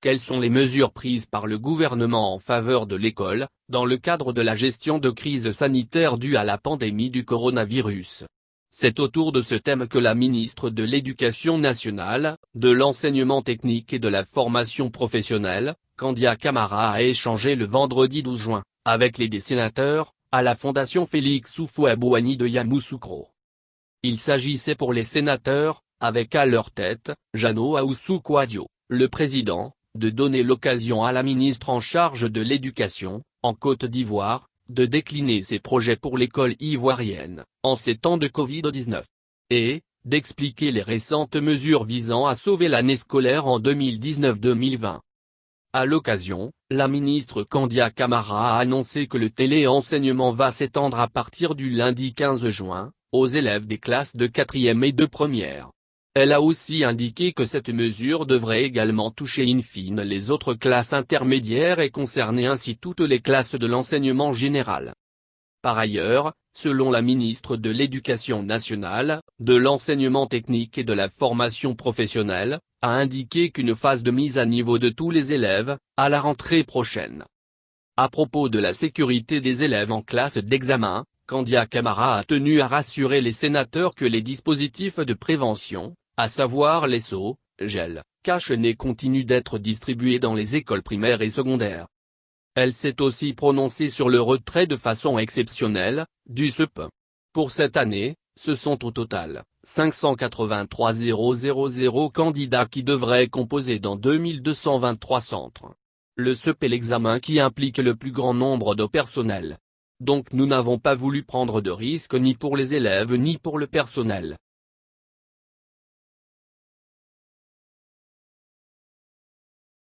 quelles sont les mesures prises par le gouvernement en faveur de l'école, dans le cadre de la gestion de crise sanitaire due à la pandémie du coronavirus? C'est autour de ce thème que la ministre de l'Éducation nationale, de l'enseignement technique et de la formation professionnelle, Kandia Camara a échangé le vendredi 12 juin, avec les sénateurs, à la Fondation Félix Houphouët-Boigny de Yamoussoukro. Il s'agissait pour les sénateurs, avec à leur tête, Jeannot Ahoussou-Kouadio, le président, de donner l'occasion à la ministre en charge de l'éducation, en Côte d'Ivoire, de décliner ses projets pour l'école ivoirienne, en ces temps de Covid-19. Et, d'expliquer les récentes mesures visant à sauver l'année scolaire en 2019-2020. À l'occasion, la ministre Kandia Camara a annoncé que le téléenseignement va s'étendre à partir du lundi 15 juin, aux élèves des classes de 4e et de première. Elle a aussi indiqué que cette mesure devrait également toucher in fine les autres classes intermédiaires et concerner ainsi toutes les classes de l'enseignement général. Par ailleurs, selon la ministre de l'Éducation nationale, de l'enseignement technique et de la formation professionnelle, a indiqué qu'une phase de mise à niveau de tous les élèves, à la rentrée prochaine. À propos de la sécurité des élèves en classe d'examen, Kandia Camara a tenu à rassurer les sénateurs que les dispositifs de prévention, à savoir les seaux, gel, cache-nez continuent d'être distribués dans les écoles primaires et secondaires. Elle s'est aussi prononcée sur le retrait de façon exceptionnelle, du CEP. Pour cette année, ce sont au total, 583 000 candidats qui devraient composer dans 2223 centres. Le CEP est l'examen qui implique le plus grand nombre de personnel. Donc nous n'avons pas voulu prendre de risques ni pour les élèves ni pour le personnel.